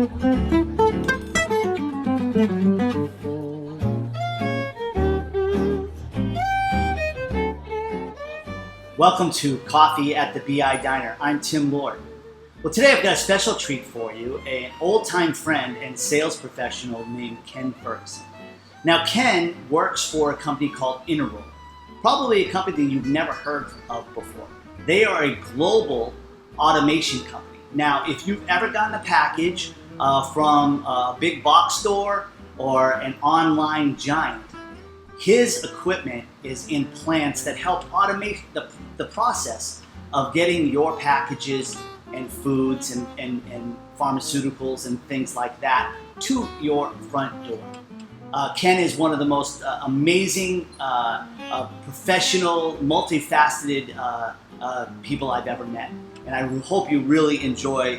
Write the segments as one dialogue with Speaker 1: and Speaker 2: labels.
Speaker 1: Welcome to Coffee at the BIDiner. I'm Tim Lord. Well, today I've got a special treat for you, an old-time friend and sales professional named Ken Ferguson. Now, Ken works for a company called BIDiner, probably a company that you've never heard of before. They are a global automation company. Now, if you've ever gotten a package from a big box store or an online giant, his equipment is in plants that help automate the process of getting your packages and foods and pharmaceuticals and things like that to your front door. Ken is one of the most amazing, professional, multifaceted people I've ever met. And I hope you really enjoy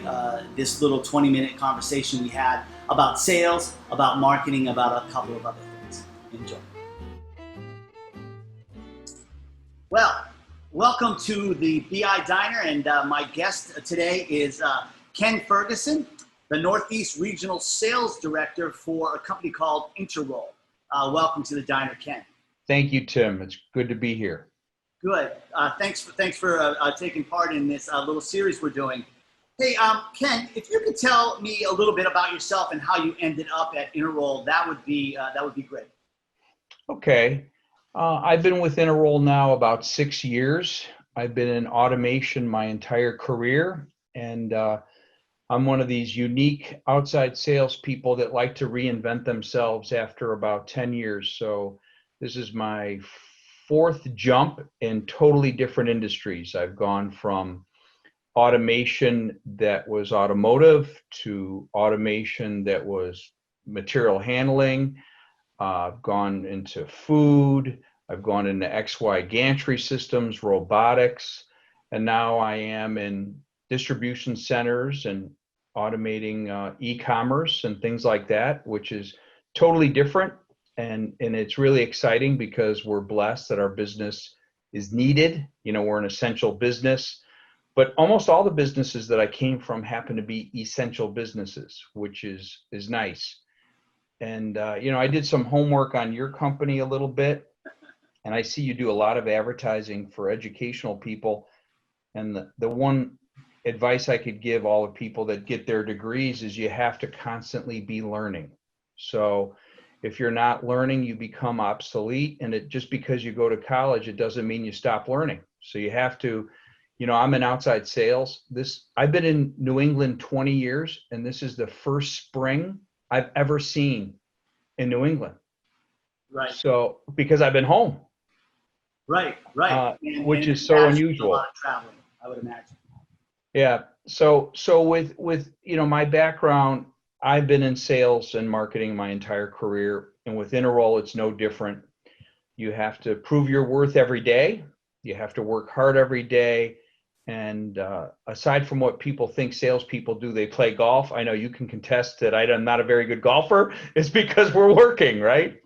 Speaker 1: this little 20-minute conversation we had about sales, about marketing, about a couple of other things. Enjoy. Well, welcome to the BIDiner, and my guest today is Ken Ferguson, the Northeast Regional Sales Director for a company called BIDiner. Welcome to the diner, Ken.
Speaker 2: Thank you, Tim. It's good to be here.
Speaker 1: Good. Thanks for taking part in this little series we're doing. Hey, Ken, if you could tell me a little bit about yourself and how you ended up at BIDiner, that would be great.
Speaker 2: Okay. I've been with BIDiner now about 6 years. I've been in automation my entire career, and I'm one of these unique outside salespeople that like to reinvent themselves after about 10 years. So this is my fourth jump in totally different industries. I've gone from automation that was automotive to automation that was material handling. I've gone into food, I've gone into XY gantry systems, robotics, and now I am in distribution centers and automating e-commerce and things like that, which is totally different. And it's really exciting because we're blessed that our business is needed. You know, we're an essential business, but almost all the businesses that I came from happen to be essential businesses, which is nice. And, I did some homework on your company a little bit, and I see you do a lot of advertising for educational people. And the one advice I could give all the people that get their degrees is you have to constantly be learning. So if you're not learning, you become obsolete. And just because you go to college, it doesn't mean you stop learning. So you have to, I'm in outside sales. I've been in New England 20 years, and this is the first spring I've ever seen in New England.
Speaker 1: Right.
Speaker 2: So, because I've been home.
Speaker 1: Right.
Speaker 2: Which is so unusual.
Speaker 1: A lot of traveling, I would imagine.
Speaker 2: Yeah. So with my background, I've been in sales and marketing my entire career, and with BIDiner, it's no different. You have to prove your worth every day. You have to work hard every day. And aside from what people think salespeople do, they play golf. I know you can contest that I'm not a very good golfer. It's because we're working, right?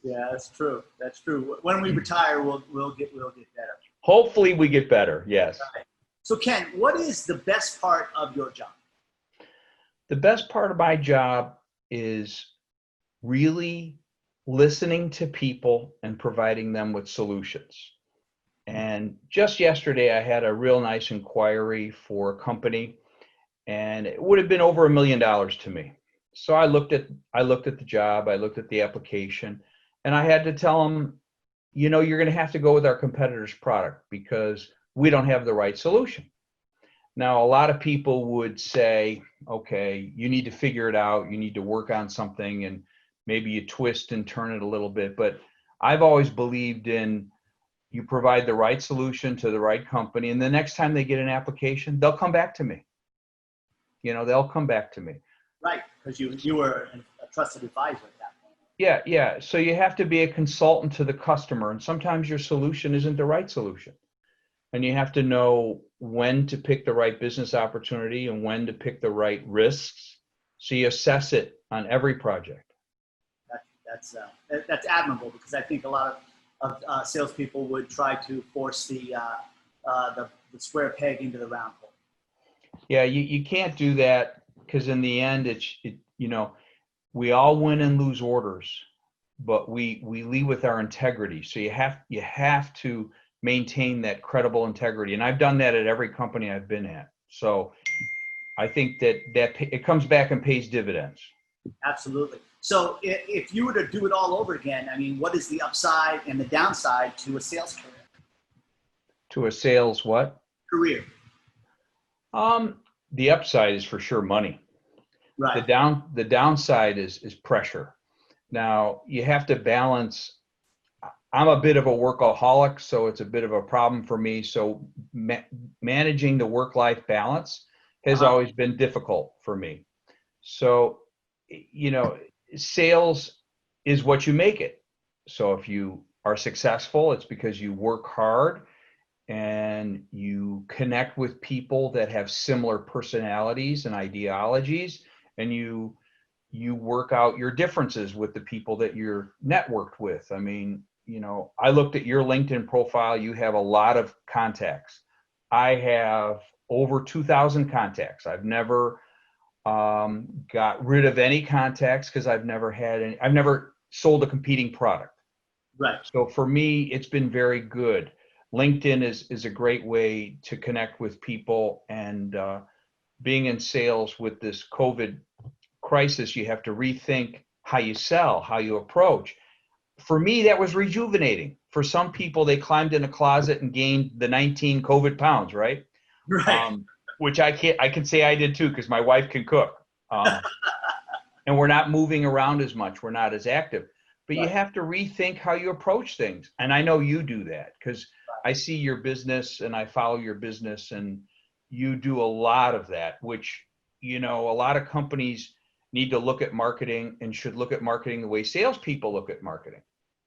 Speaker 1: Yeah, that's true. That's true. When we retire, we'll get better.
Speaker 2: Hopefully, we get better. Yes.
Speaker 1: Right. So, Ken, what is the best part of your job?
Speaker 2: The best part of my job is really listening to people and providing them with solutions. And just yesterday, I had a real nice inquiry for a company, and it would have been over $1 million to me. So I looked at the job, I looked at the application, and I had to tell them, you're going to have to go with our competitor's product because we don't have the right solution. Now, a lot of people would say, okay, you need to figure it out, you need to work on something, and maybe you twist and turn it a little bit. But I've always believed in, you provide the right solution to the right company, and the next time they get an application, they'll come back to me. They'll come back to me.
Speaker 1: Right, because you were a trusted advisor at that point.
Speaker 2: Yeah. So you have to be a consultant to the customer, and sometimes your solution isn't the right solution. And you have to know when to pick the right business opportunity and when to pick the right risks. So you assess it on every project.
Speaker 1: That's admirable, because I think a lot of salespeople would try to force the square peg into the round hole.
Speaker 2: Yeah, you can't do that. because in the end, we all win and lose orders, but we lead with our integrity. So you have to maintain that credible integrity, and I've done that at every company I've been at. So I think that it comes back and pays dividends.
Speaker 1: Absolutely. So if you were to do it all over again, I mean, what is the upside and the downside to a sales career?
Speaker 2: To a sales what?
Speaker 1: Career.
Speaker 2: The upside is for sure money.
Speaker 1: Right.
Speaker 2: The downside is pressure. Now you have to balance. I'm a bit of a workaholic, so it's a bit of a problem for me. So managing the work-life balance has always been difficult for me. So, sales is what you make it. So if you are successful, it's because you work hard and you connect with people that have similar personalities and ideologies, and you work out your differences with the people that you're networked with. I mean, I looked at your LinkedIn profile. You have a lot of contacts. I have over 2,000 contacts. I've never got rid of any contacts because I've never sold a competing product.
Speaker 1: Right.
Speaker 2: So for me, it's been very good. LinkedIn is a great way to connect with people, and being in sales with this COVID crisis, you have to rethink how you sell, how you approach. For me, that was rejuvenating. For some people, they climbed in a closet and gained the 19 COVID pounds, right?
Speaker 1: Right.
Speaker 2: Which I can say I did too, because my wife can cook. And we're not moving around as much. We're not as active. But you have to rethink how you approach things. And I know you do that because I see your business and I follow your business, and you do a lot of that, which, a lot of companies need to look at marketing and should look at marketing the way salespeople look at marketing.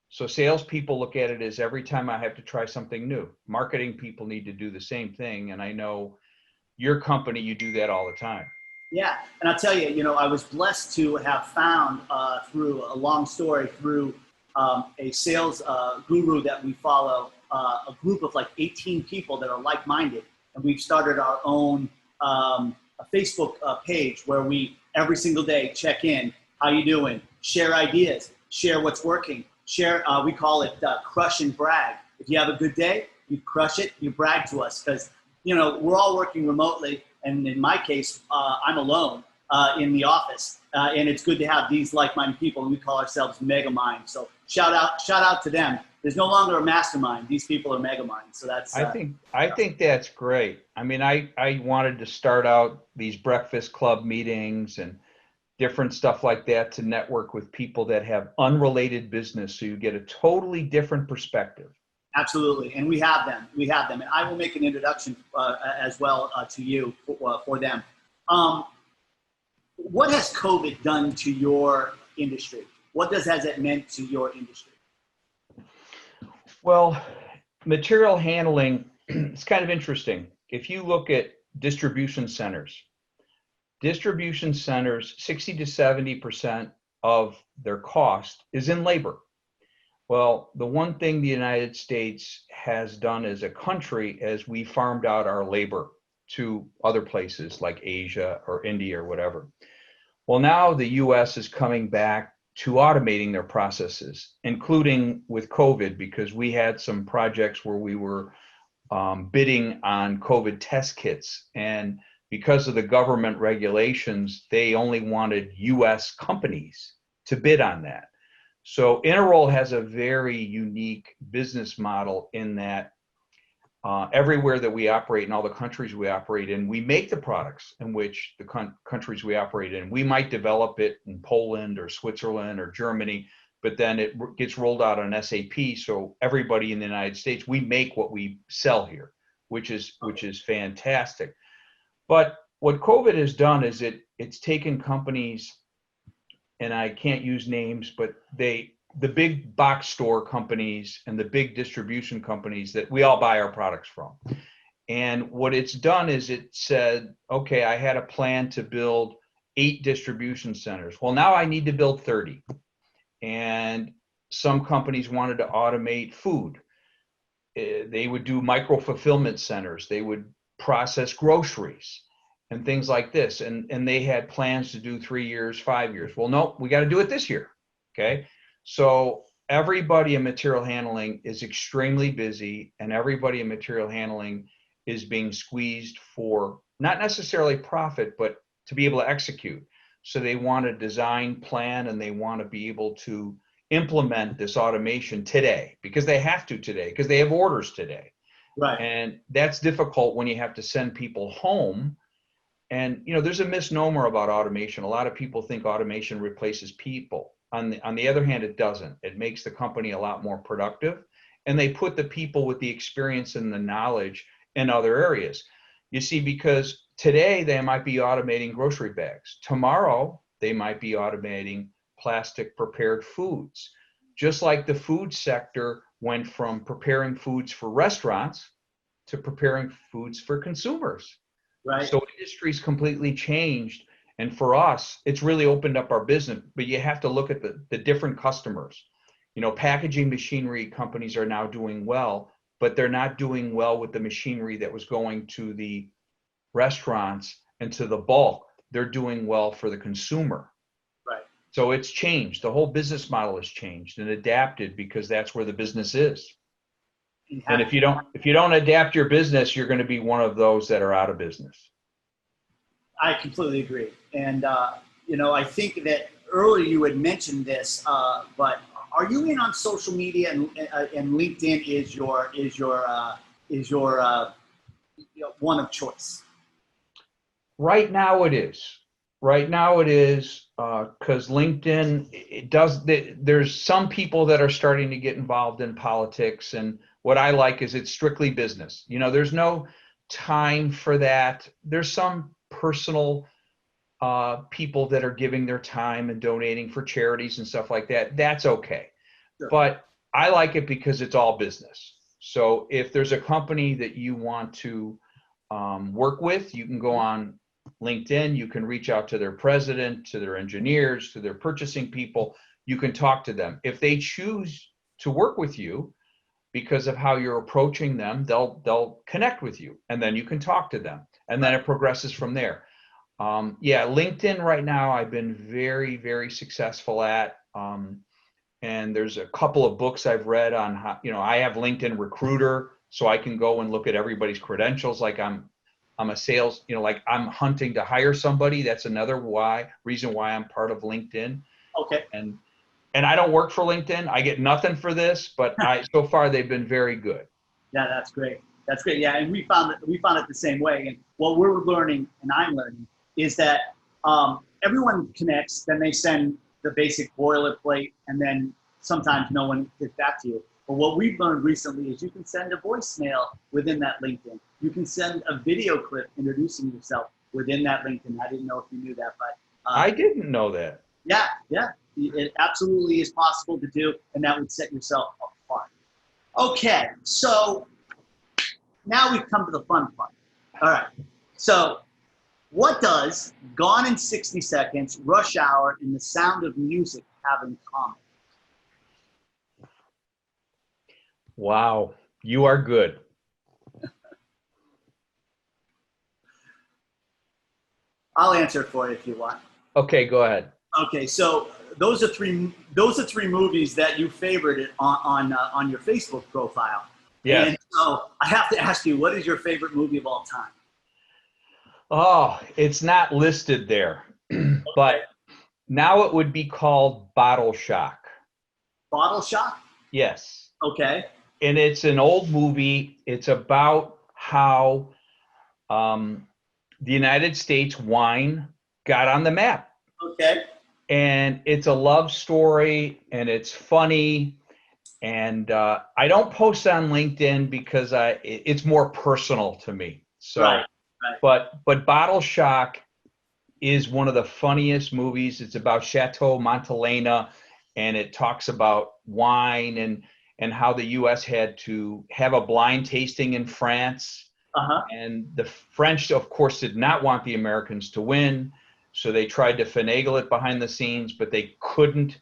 Speaker 2: So salespeople look at it as every time I have to try something new. Marketing people need to do the same thing. And I know your company, you do that all the time.
Speaker 1: Yeah, and I'll tell you, I was blessed to have found through a long story, through a sales guru that we follow, a group of like 18 people that are like-minded, and we've started our own a Facebook page where we every single day check in, how you doing, share ideas, share what's working, share. We call it crush and brag. If you have a good day, you crush it, you brag to us because we're all working remotely. And in my case, I'm alone in the office, and it's good to have these like-minded people, and we call ourselves mega minds. So shout out to them. There's no longer a mastermind; these people are mega minds. So that's.
Speaker 2: I think that's great. I mean, I wanted to start out these breakfast club meetings and different stuff like that to network with people that have unrelated business, so you get a totally different perspective.
Speaker 1: Absolutely, and we have them, and I will make an introduction as well to you for them. What has COVID done to your industry? What has it meant to your industry?
Speaker 2: Well, material handling, it's kind of interesting. If you look at distribution centers, 60 to 70% of their cost is in labor. Well, the one thing the United States has done as a country is we farmed out our labor to other places like Asia or India or whatever. Well, now the US is coming back to automating their processes, including with COVID, because we had some projects where we were bidding on COVID test kits. And because of the government regulations, they only wanted US companies to bid on that. So Interroll has a very unique business model in that everywhere that we operate in all the countries we operate in, we make the products in which the countries we operate in. We might develop it in Poland or Switzerland or Germany, but then it gets rolled out on SAP. So everybody in the United States, we make what we sell here, which is fantastic. But what COVID has done is it's taken companies, and I can't use names, but the big box store companies and the big distribution companies that we all buy our products from. And what it's done is it said, okay, I had a plan to build 8 distribution centers. Well, now I need to build 30. And some companies wanted to automate food. They would do micro fulfillment centers. They would process groceries. and things like this. And they had plans to do 3 years, 5 years. Well, no, we got to do it this year. Okay. So everybody in material handling is extremely busy, and everybody in material handling is being squeezed for not necessarily profit, but to be able to execute. So they want to design, plan, and they want to be able to implement this automation today, because they have to today, because they have orders today.
Speaker 1: Right.
Speaker 2: And that's difficult when you have to send people home. And, you know, there's a misnomer about automation. A lot of people think automation replaces people. On the other hand, it doesn't. It makes the company a lot more productive, and they put the people with the experience and the knowledge in other areas. You see, because today they might be automating grocery bags. Tomorrow, they might be automating plastic prepared foods. Just like the food sector went from preparing foods for restaurants to preparing foods for consumers.
Speaker 1: Right.
Speaker 2: So industry's completely changed. And for us, it's really opened up our business, but you have to look at the different customers. You know, packaging machinery companies are now doing well, but they're not doing well with the machinery that was going to the restaurants and to the bulk. They're doing well for the consumer.
Speaker 1: Right.
Speaker 2: So it's changed. The whole business model has changed and adapted, because that's where the business is. And if you don't adapt your business, you're going to be one of those that are out of business.
Speaker 1: I completely agree. And, you know, I think that earlier you had mentioned this, but are you in on social media, and LinkedIn is your you know, one of choice?
Speaker 2: Right now it is. Right now it is, because LinkedIn, there's some people that are starting to get involved in politics. And what I like is it's strictly business. You know, there's no time for that. There's some personal people that are giving their time and donating for charities and stuff like that. That's okay.
Speaker 1: Sure.
Speaker 2: But I like it because it's all business. So if there's a company that you want to work with, you can go on LinkedIn, you can reach out to their president, to their engineers, to their purchasing people. You can talk to them. If they choose to work with you because of how you're approaching them, they'll connect with you, and then you can talk to them, and then it progresses from there. Yeah, LinkedIn right now I've been very, very successful at. And there's a couple of books I've read on how, you know, I have LinkedIn Recruiter, so I can go and look at everybody's credentials. Like I'm a sales, you know, like I'm hunting to hire somebody. That's another reason why I'm part of LinkedIn.
Speaker 1: Okay.
Speaker 2: And I don't work for LinkedIn. I get nothing for this, but so far they've been very good.
Speaker 1: Yeah, that's great. That's great. Yeah, and we found it the same way. And what we're learning, and I'm learning, is that everyone connects. Then they send the basic boilerplate, and then sometimes no one gets back to you. But what we've learned recently is you can send a voicemail within that LinkedIn. You can send a video clip introducing yourself within that LinkedIn. I didn't know if you knew that, but
Speaker 2: I didn't know that.
Speaker 1: Yeah, it absolutely is possible to do, and that would set yourself apart. Okay, so now we've come to the fun part. All right, so what does Gone in 60 Seconds, Rush Hour, and The Sound of Music have in common?
Speaker 2: Wow, you are good.
Speaker 1: I'll answer it for you if you want.
Speaker 2: Okay, go ahead.
Speaker 1: Okay, so those are three movies that you favorited on your Facebook profile.
Speaker 2: Yeah.
Speaker 1: And so I have to ask you, what is your favorite movie of all time?
Speaker 2: Oh, it's not listed there, but now it would be called Bottle Shock.
Speaker 1: Bottle Shock?
Speaker 2: Yes.
Speaker 1: Okay.
Speaker 2: And it's an old movie. It's about how the United States wine got on the map.
Speaker 1: Okay.
Speaker 2: And it's a love story, and it's funny. And I don't post on LinkedIn because it's more personal to me. So,
Speaker 1: right.
Speaker 2: But Bottle Shock is one of the funniest movies. It's about Chateau Montelena, and it talks about wine and how the U.S. had to have a blind tasting in France.
Speaker 1: Uh-huh.
Speaker 2: And the French, of course, did not want the Americans to win. So they tried to finagle it behind the scenes, but they couldn't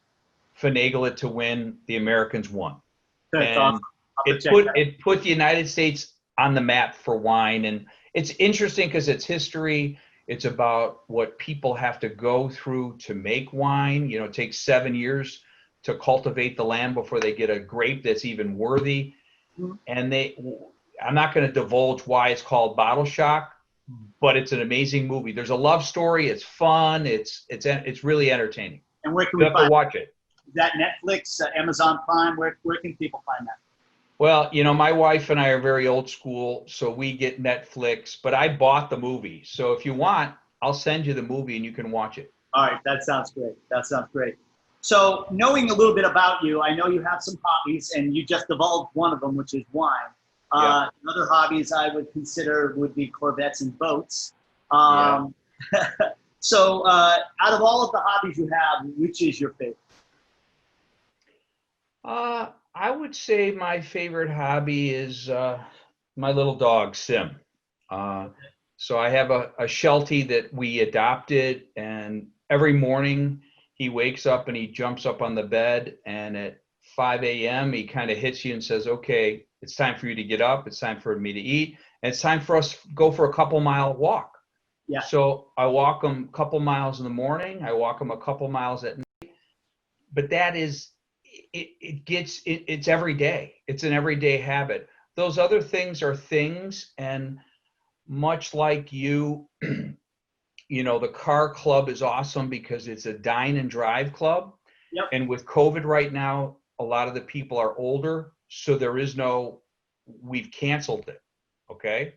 Speaker 2: finagle it to win. The Americans won.
Speaker 1: That's
Speaker 2: and
Speaker 1: awesome.
Speaker 2: it put the United States on the map for wine. And it's interesting because it's history. It's about what people have to go through to make wine. You know, it takes 7 years to cultivate the land before they get a grape that's even worthy. And I'm not going to divulge why it's called Bottle Shock, but it's an amazing movie. There's a love story. It's fun. It's really entertaining.
Speaker 1: And where can
Speaker 2: You
Speaker 1: we
Speaker 2: have to
Speaker 1: find
Speaker 2: watch it.
Speaker 1: Is that Netflix, Amazon Prime? Where can people find that?
Speaker 2: Well, you know, my wife and I are very old school, so we get Netflix, but I bought the movie. So if you want, I'll send you the movie and you can watch it.
Speaker 1: All right, that sounds great. That sounds great. So knowing a little bit about you, I know you have some hobbies, and you just divulged one of them, which is wine.
Speaker 2: Yeah.
Speaker 1: Other hobbies I would consider would be Corvettes and boats. So out of all of the hobbies you have, which is your favorite?
Speaker 2: I would say my favorite hobby is my little dog, Sim. So I have a Sheltie that we adopted, and every morning he wakes up and he jumps up on the bed, and at 5 a.m. he kind of hits you and says, okay, it's time for you to get up. It's time for me to eat. And it's time for us to go for a couple-mile walk.
Speaker 1: Yeah.
Speaker 2: So I walk him a couple miles in the morning. I walk him a couple miles at night. But that is, it's every day. It's an everyday habit. Those other things are things, and much like you, you know, the car club is awesome because it's a dine and drive club.
Speaker 1: Yep.
Speaker 2: And with COVID right now, a lot of the people are older, so we've canceled it. Okay.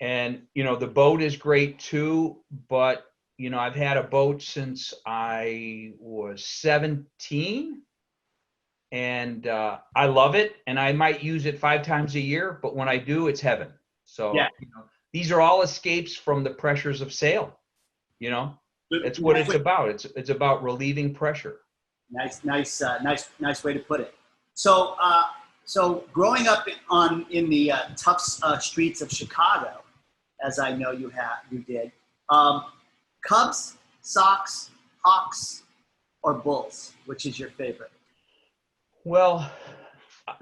Speaker 2: And, you know, the boat is great too, but, you know, I've had a boat since I was 17, and I love it, and I might use it 5 times a year, but when I do, it's heaven. So,
Speaker 1: yeah.
Speaker 2: You know, these are all escapes from the pressures of sale. You know, that's what it's about. It's about relieving pressure.
Speaker 1: Nice way to put it. So, so growing up in the tough streets of Chicago, as I know you did, Cubs, Sox, Hawks, or Bulls, which is your favorite?
Speaker 2: Well,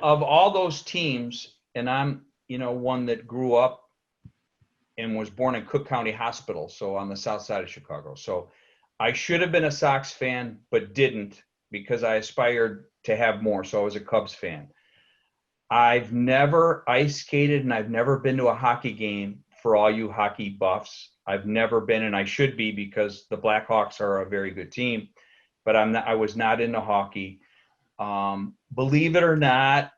Speaker 2: of all those teams, and I'm, you know, one that grew up and was born in Cook County Hospital, so on the south side of Chicago. So I should have been a Sox fan, but didn't, because I aspired to have more. So I was a Cubs fan. I've never ice skated, and I've never been to a hockey game. For all you hockey buffs, I've never been, and I should be, because the Blackhawks are a very good team, but I was not into hockey. Believe it or not,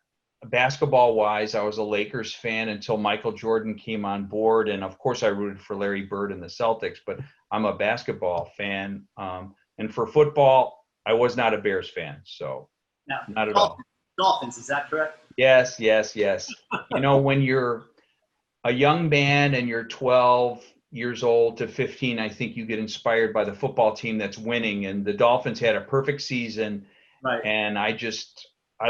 Speaker 2: basketball wise, I was a Lakers fan until Michael Jordan came on board. And of course I rooted for Larry Bird and the Celtics, but I'm a basketball fan. And for football, I was not a Bears fan. So
Speaker 1: no,
Speaker 2: not at all.
Speaker 1: Dolphins, is that correct?
Speaker 2: Yes. You know, when you're a young man and you're 12 years old to 15, I think you get inspired by the football team that's winning. And the Dolphins had a perfect season.
Speaker 1: Right.
Speaker 2: And I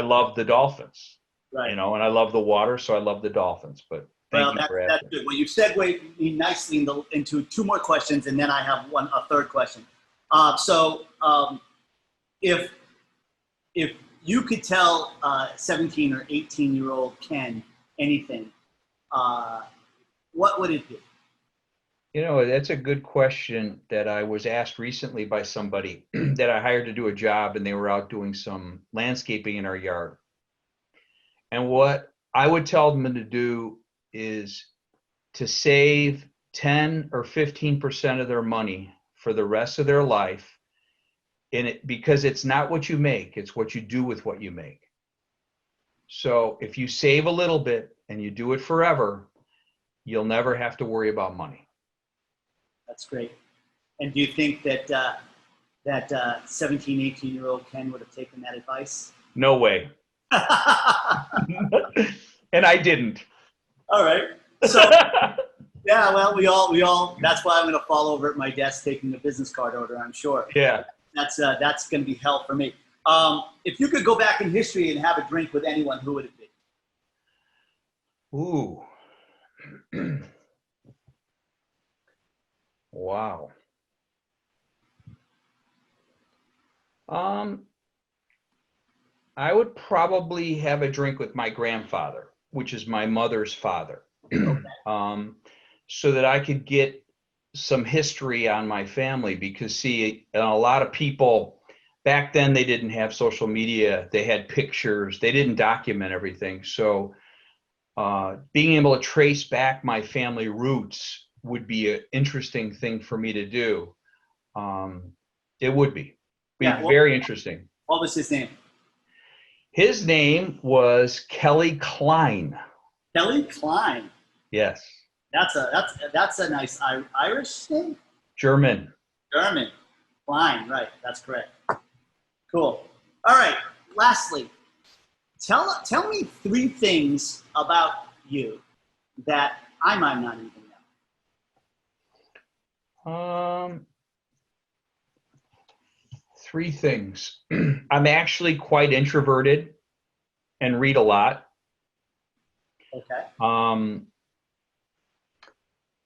Speaker 2: love the Dolphins.
Speaker 1: Right.
Speaker 2: You know, and I love the water, so I love the Dolphins. But thank you for asking.
Speaker 1: That's good. Well, you segued me nicely into 2 more questions, and then I have a third question. If you could tell 17 or 18-year-old Ken anything, what would it be?
Speaker 2: You know, that's a good question that I was asked recently by somebody that I hired to do a job, and they were out doing some landscaping in our yard. And what I would tell them to do is to save 10 or 15% of their money for the rest of their life, because it's not what you make, it's what you do with what you make. So if you save a little bit and you do it forever, you'll never have to worry about money. That's
Speaker 1: great. And do you think that 17, 18-year-old Ken would have taken that advice?
Speaker 2: No way. And I didn't.
Speaker 1: All right. So, yeah, well, we all, that's why I'm going to fall over at my desk taking a business card order, I'm sure.
Speaker 2: Yeah.
Speaker 1: That's going to be hell for me. If you could go back in history and have a drink with anyone, who would it be?
Speaker 2: Ooh. Wow. I would probably have a drink with my grandfather, which is my mother's father, so that I could get some history on my family because, see, a lot of people back then, they didn't have social media. They had pictures. They didn't document everything. So being able to trace back my family roots would be an interesting thing for me to do. It would be
Speaker 1: Yeah.
Speaker 2: very interesting.
Speaker 1: What was his name?
Speaker 2: His name was Kelly Klein.
Speaker 1: Kelly Klein.
Speaker 2: Yes.
Speaker 1: That's a nice Irish name.
Speaker 2: German.
Speaker 1: German. Klein. Right. That's correct. Cool. All right. Lastly, tell me 3 things about you that I might not even know.
Speaker 2: 3 things. I'm actually quite introverted and read a lot.
Speaker 1: Okay.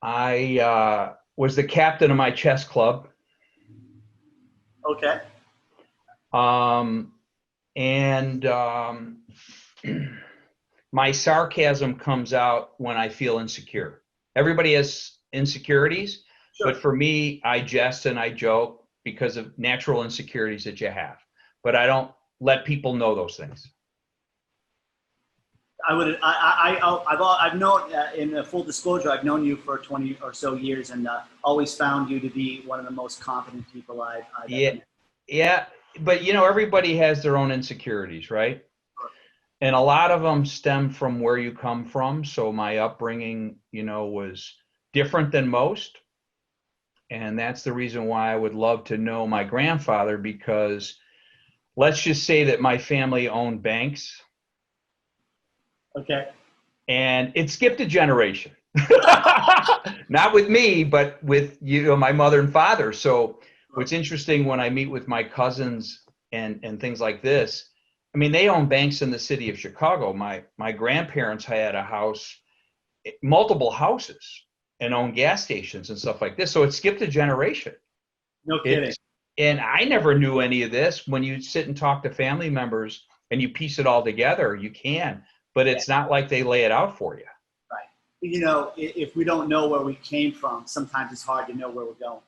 Speaker 2: I was the captain of my chess club.
Speaker 1: Okay.
Speaker 2: My sarcasm comes out when I feel insecure. Everybody has insecurities,
Speaker 1: Sure.
Speaker 2: but for me, I jest and I joke because of natural insecurities that you have. But I don't let people know those things.
Speaker 1: I've known, in full disclosure, I've known you for 20 or so years, and always found you to be one of the most confident people I've ever met.
Speaker 2: Yeah, but everybody has their own insecurities, right?
Speaker 1: Sure.
Speaker 2: And a lot of them stem from where you come from. So my upbringing, was different than most. And that's the reason why I would love to know my grandfather, because let's just say that my family owned banks.
Speaker 1: Okay.
Speaker 2: And it skipped a generation. Not with me, but with my mother and father. So what's interesting when I meet with my cousins and things like this, I mean, they own banks in the city of Chicago. My grandparents had a house, multiple houses, and owned gas stations and stuff like this. So it skipped a generation.
Speaker 1: No kidding.
Speaker 2: And I never knew any of this. When you sit and talk to family members and you piece it all together, you can, but it's not like they lay it out for you.
Speaker 1: Right. If we don't know where we came from, sometimes it's hard to know where we're going.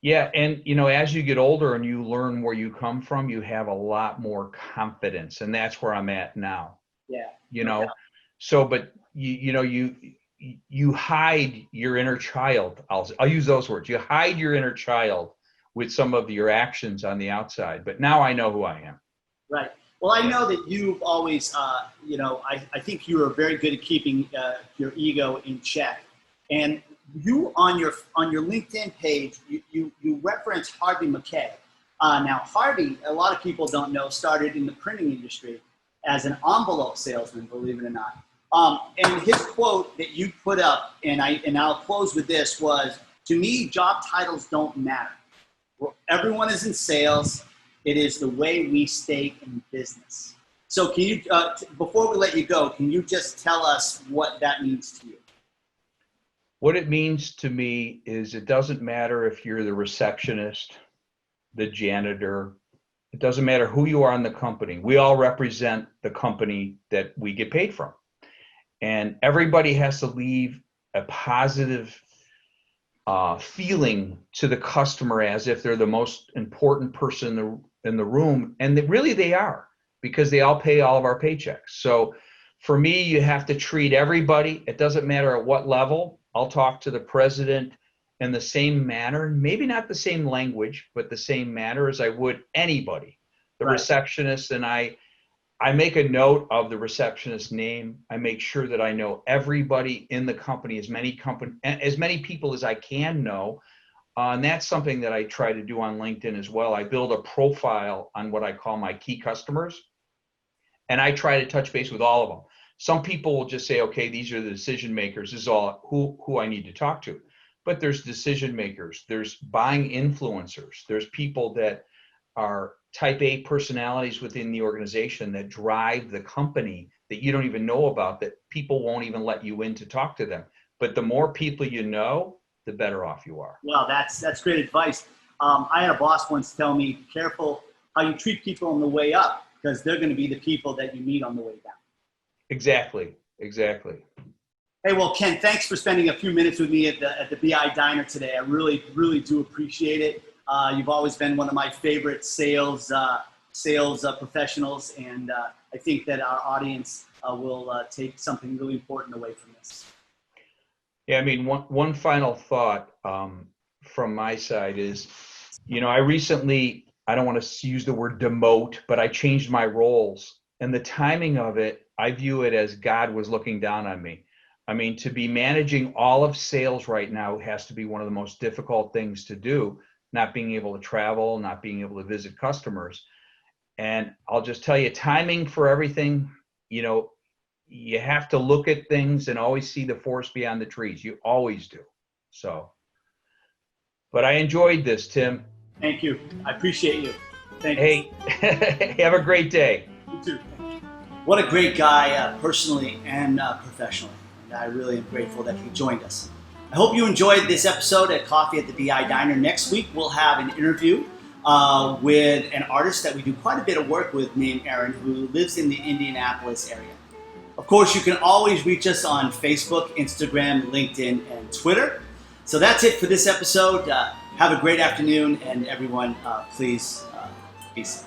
Speaker 2: Yeah. And, as you get older and you learn where you come from, you have a lot more confidence. And that's where I'm at now.
Speaker 1: Yeah.
Speaker 2: So, but you hide your inner child. I'll use those words. You hide your inner child with some of your actions on the outside. But now I know who I am.
Speaker 1: Right. Well, I know that you've always, I think you are very good at keeping your ego in check. And you on your LinkedIn page, you reference Harvey McKay. Now, Harvey, a lot of people don't know, started in the printing industry as an envelope salesman, believe it or not. And his quote that you put up, and I'll close with this, was, "To me, job titles don't matter. Everyone is in sales. It is the way we stay in business." So can you, before we let you go, can you just tell us what that means to you?
Speaker 2: What it means to me is it doesn't matter if you're the receptionist, the janitor. It doesn't matter who you are in the company. We all represent the company that we get paid from. And everybody has to leave a positive feeling to the customer as if they're the most important person in the room. And they are, because they all pay all of our paychecks. So for me, you have to treat everybody. It doesn't matter at what level. I'll talk to the president in the same manner, maybe not the same language, but the same manner as I would anybody. The
Speaker 1: Right.
Speaker 2: receptionist, and I make a note of the receptionist's name. I make sure that I know everybody in the company, as many people as I can know. And that's something that I try to do on LinkedIn as well. I build a profile on what I call my key customers, and I try to touch base with all of them. Some people will just say, okay, these are the decision makers. This is all who I need to talk to. But there's decision makers. There's buying influencers. There's people that are type A personalities within the organization that drive the company that you don't even know about, that people won't even let you in to talk to them. But the more people you know, the better off you are.
Speaker 1: Well, that's great advice. I had a boss once tell me, be careful how you treat people on the way up, because they're going to be the people that you meet on the way down.
Speaker 2: Exactly.
Speaker 1: Hey, well, Ken, thanks for spending a few minutes with me at the BI Diner today. I really, really do appreciate it. You've always been one of my favorite sales professionals, and I think that our audience will take something really important away from this.
Speaker 2: Yeah, I mean, one final thought from my side is, I recently, I don't want to use the word demote, but I changed my roles. And the timing of it, I view it as God was looking down on me. I mean, to be managing all of sales right now has to be one of the most difficult things to do, not being able to travel, not being able to visit customers. And I'll just tell you, timing for everything, you know, you have to look at things and always see the forest beyond the trees. You always do. So, but I enjoyed this, Tim.
Speaker 1: Thank you. I appreciate you. Thank you.
Speaker 2: Hey, have a great day.
Speaker 1: You too. What a great guy, personally and professionally. And I really am grateful that he joined us. I hope you enjoyed this episode at Coffee at the BI Diner. Next week, we'll have an interview with an artist that we do quite a bit of work with named Aaron, who lives in the Indianapolis area. Of course, you can always reach us on Facebook, Instagram, LinkedIn, and Twitter. So that's it for this episode. Have a great afternoon, and everyone, please be safe.